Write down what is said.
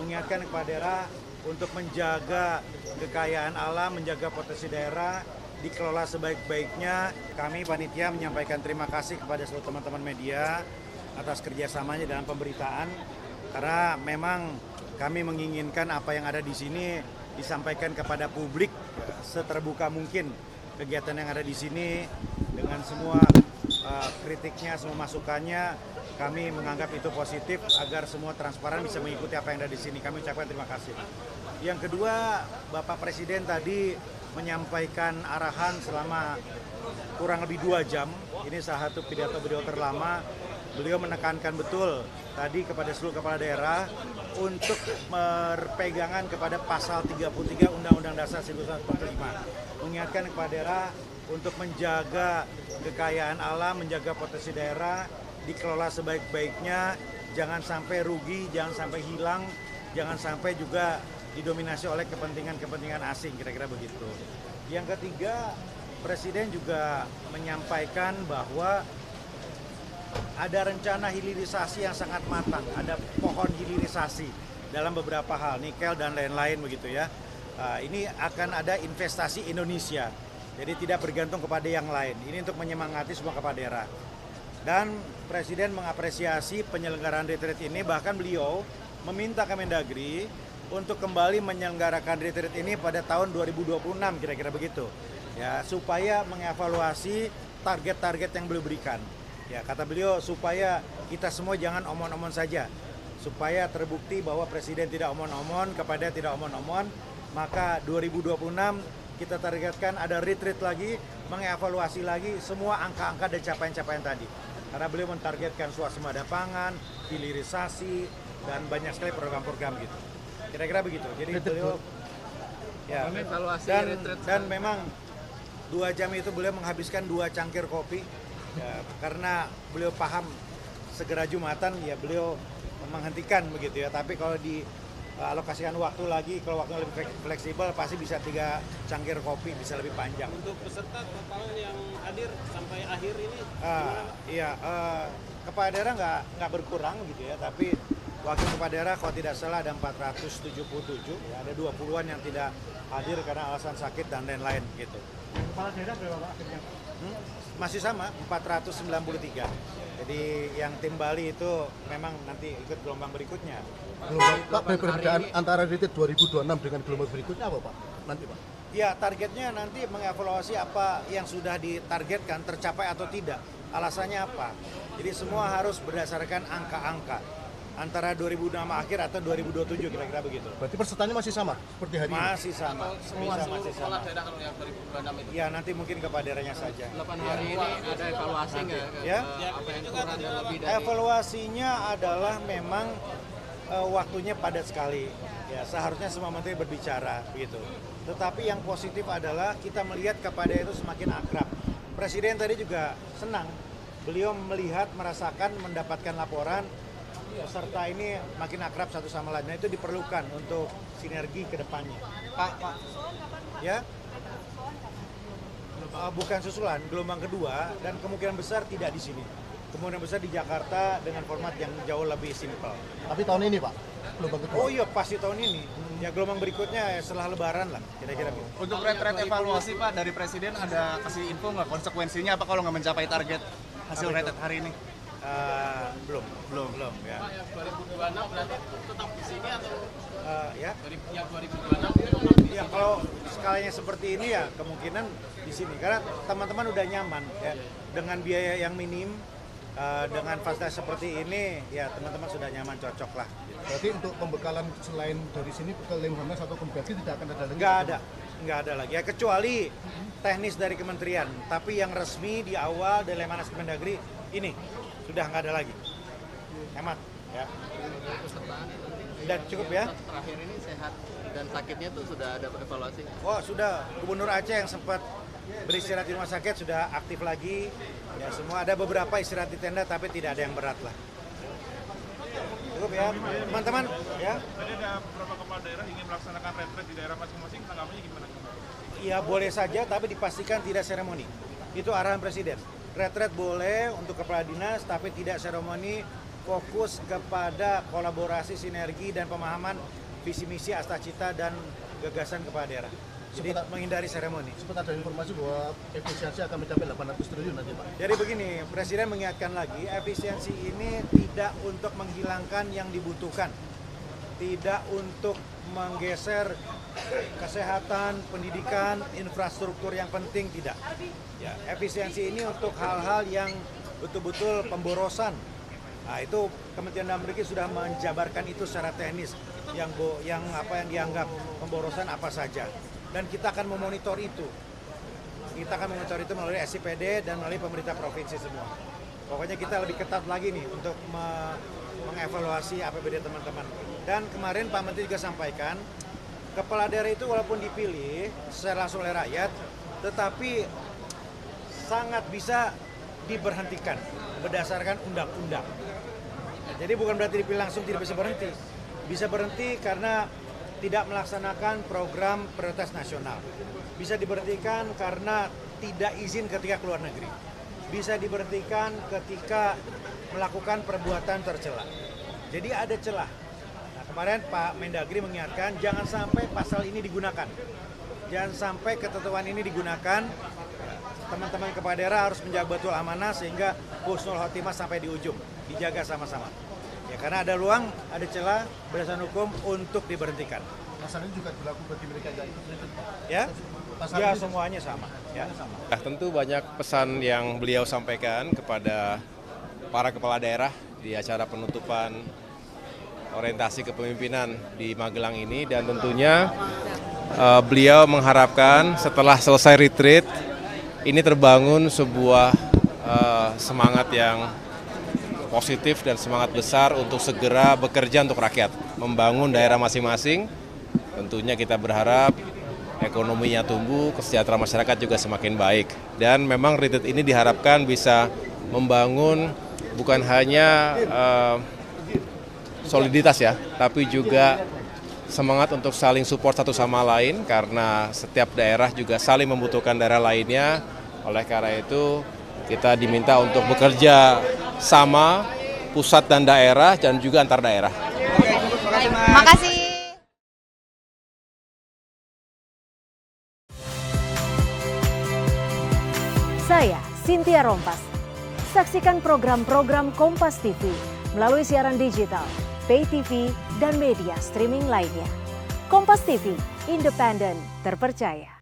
mengingatkan kepada daerah untuk menjaga kekayaan alam, menjaga potensi daerah, dikelola sebaik-baiknya. Kami panitia menyampaikan terima kasih kepada seluruh teman-teman media atas kerjasamanya dalam pemberitaan, karena memang kami menginginkan apa yang ada di sini disampaikan kepada publik seterbuka mungkin. Kegiatan yang ada di sini dengan semua kritiknya, semua masukannya, kami menganggap itu positif agar semua transparan bisa mengikuti apa yang ada di sini. Kami ucapkan terima kasih. Yang kedua, Bapak Presiden tadi menyampaikan arahan selama kurang lebih 2 jam. Ini salah satu pidato beliau terlama. Beliau menekankan betul tadi kepada seluruh kepala daerah untuk berpegangan kepada pasal 33 Undang-Undang Dasar 1945. Mengingatkan kepada daerah untuk menjaga kekayaan alam, menjaga potensi daerah, dikelola sebaik-baiknya, jangan sampai rugi, jangan sampai hilang, jangan sampai juga didominasi oleh kepentingan-kepentingan asing, kira-kira begitu. Yang ketiga, Presiden juga menyampaikan bahwa ada rencana hilirisasi yang sangat matang, ada pohon hilirisasi dalam beberapa hal, nikel dan lain-lain begitu ya. Ini akan ada investasi Indonesia, jadi tidak bergantung kepada yang lain. Ini untuk menyemangati semua kepala daerah. Dan Presiden mengapresiasi penyelenggaraan retreat ini, bahkan beliau meminta Kemendagri untuk kembali menyelenggarakan retreat ini pada tahun 2026, kira-kira begitu. Ya, supaya mengevaluasi target-target yang beliau berikan. Ya, kata beliau supaya kita semua jangan omon-omon saja. Supaya terbukti bahwa Presiden tidak omon-omon, kepada tidak omon-omon, maka 2026 kita targetkan ada retreat lagi, mengevaluasi lagi semua angka-angka dan capaian-capaian tadi. Karena beliau mentargetkan swasembada pangan, hilirisasi, dan banyak sekali program-program gitu. Kira-kira begitu. Jadi beliau ya, dan memang 2 jam itu beliau menghabiskan 2 cangkir kopi ya, karena beliau paham segera Jumatan ya beliau menghentikan begitu ya. Tapi kalau dialokasikan waktu lagi, kalau waktu lebih fleksibel pasti bisa 3 cangkir kopi, bisa lebih panjang. Untuk peserta total yang hadir sampai akhir ini kepala daerah nggak berkurang gitu ya, tapi wakil kepala daerah kalau tidak salah ada 477 ya, ada 20-an yang tidak hadir karena alasan sakit dan lain-lain gitu. Kepala daerah berapa Pak akhirnya? Masih sama 493. Jadi yang tim Bali itu memang nanti ikut gelombang berikutnya. Pak, perbedaan antara retreat 2026 dengan gelombang berikutnya apa Pak? Nanti Pak? Ya, targetnya nanti mengevaluasi apa yang sudah ditargetkan tercapai atau tidak. Alasannya apa? Jadi semua harus berdasarkan angka-angka. Antara 2006 akhir atau 2027 kira-kira begitu. Berarti pesertanya masih sama seperti hari ini? Masih sama. semua Masih kepala sama. daerah kalau yang 2026 itu? Ya, nanti mungkin kepada daerahnya saja. 8 hari ini ada evaluasi nggak? Ya. Apa yang kurang dan lebih dari Evaluasinya adalah memang waktunya padat sekali. Ya, seharusnya semua menteri berbicara begitu. Tetapi yang positif adalah kita melihat kepada itu semakin akrab. Presiden tadi juga senang. Beliau melihat, merasakan, mendapatkan laporan peserta ini makin akrab satu sama lain. Nah, itu diperlukan untuk sinergi ke depannya. Pak. Ya? Bukan susulan, gelombang kedua dan kemungkinan besar tidak di sini. Kemungkinan besar di Jakarta dengan format yang jauh lebih simpel. Tapi tahun ini Pak, gelombang kedua? Oh iya, pasti tahun ini. Ya gelombang berikutnya ya setelah Lebaran lah, kira-kira gitu. Untuk retret evaluasi Pak dari Presiden ada kasih info nggak konsekuensinya apa kalau nggak mencapai target hasil retret hari ini? Belum ya. Pak, yang 2026 berarti tetap di sini atau Ya. yang 2026 tetap di Ya sini? kalau skalanya seperti ini ya kemungkinan di sini karena teman-teman udah nyaman ya dengan biaya yang minim, dengan fasilitas seperti ini ya teman-teman sudah nyaman, cocok lah. Gitu. Berarti untuk pembekalan selain dari sini ke Lemhanas atau Kemendagri tidak akan ada lagi? Nggak ada lagi ya kecuali teknis dari kementerian, tapi yang resmi di awal dari Lemhanas Kemendagri ini sudah nggak ada lagi. Hemat ya. Dan cukup ya. terakhir ini sehat dan sakitnya tuh sudah ada evaluasi? Oh sudah, Gubernur Aceh yang sempat beristirahat di rumah sakit sudah aktif lagi. Ya semua ada beberapa istirahat di tenda tapi tidak ada yang berat lah. Cukup ya, teman-teman ya. Tadi ada beberapa kepala daerah ingin melaksanakan retret di daerah masing-masing, tanggapannya gimana? Iya boleh saja tapi dipastikan tidak seremoni. Itu arahan Presiden. Retret boleh untuk kepala dinas tapi tidak seremoni fokus kepada kolaborasi, sinergi, dan pemahaman visi misi, cita dan gagasan kepala daerah. Jadi menghindari seremoni. Sempat ada informasi bahwa efisiensi akan mencapai 800 triliun nanti Pak. Jadi begini, Presiden mengingatkan lagi, efisiensi ini tidak untuk menghilangkan yang dibutuhkan, tidak untuk menggeser kesehatan, pendidikan, infrastruktur yang penting, tidak. Ya, efisiensi ini untuk hal-hal yang betul-betul pemborosan. Nah, itu Kementerian Dalam Negeri sudah menjabarkan itu secara teknis, yang dianggap pemborosan apa saja. Dan kita akan memonitor itu. Kita akan memonitor itu melalui SIPD dan melalui pemerintah provinsi semua. Pokoknya kita lebih ketat lagi nih untuk mengevaluasi APBD teman-teman. Dan kemarin Pak Menteri juga sampaikan, kepala daerah itu walaupun dipilih secara langsung oleh rakyat, tetapi sangat bisa diberhentikan berdasarkan undang-undang. Jadi bukan berarti dipilih langsung tidak bisa berhenti. Bisa berhenti karena tidak melaksanakan program prioritas nasional. Bisa diberhentikan karena tidak izin ketika keluar negeri. Bisa diberhentikan ketika melakukan perbuatan tercela. Jadi ada celah. Nah, kemarin Pak Mendagri mengingatkan jangan sampai pasal ini digunakan. Jangan sampai ketentuan ini digunakan. Teman-teman kepala daerah harus menjaga betul amanah sehingga husnul khotimah sampai di ujung. Dijaga sama-sama. Ya, karena ada ruang, ada celah berdasarkan hukum untuk diberhentikan. Pasal ini juga berlaku bagi mereka yang ikut kritik, Pak. Ya, Pasal ya ini semuanya sama. Ya. Nah, tentu banyak pesan yang beliau sampaikan kepada para kepala daerah di acara penutupan orientasi kepemimpinan di Magelang ini, dan tentunya beliau mengharapkan setelah selesai retreat ini terbangun sebuah semangat yang positif dan semangat besar untuk segera bekerja untuk rakyat, membangun daerah masing-masing. Tentunya kita berharap ekonominya tumbuh, kesejahteraan masyarakat juga semakin baik. Dan memang retreat ini diharapkan bisa membangun bukan hanya soliditas ya, tapi juga semangat untuk saling support satu sama lain, karena setiap daerah juga saling membutuhkan daerah lainnya. Oleh karena itu kita diminta untuk bekerja sama pusat dan daerah dan juga antar daerah. Makasih. Saya Cynthia Rompas. Saksikan program-program Kompas TV melalui siaran digital, pay TV, dan media streaming lainnya. Kompas TV, independen, terpercaya.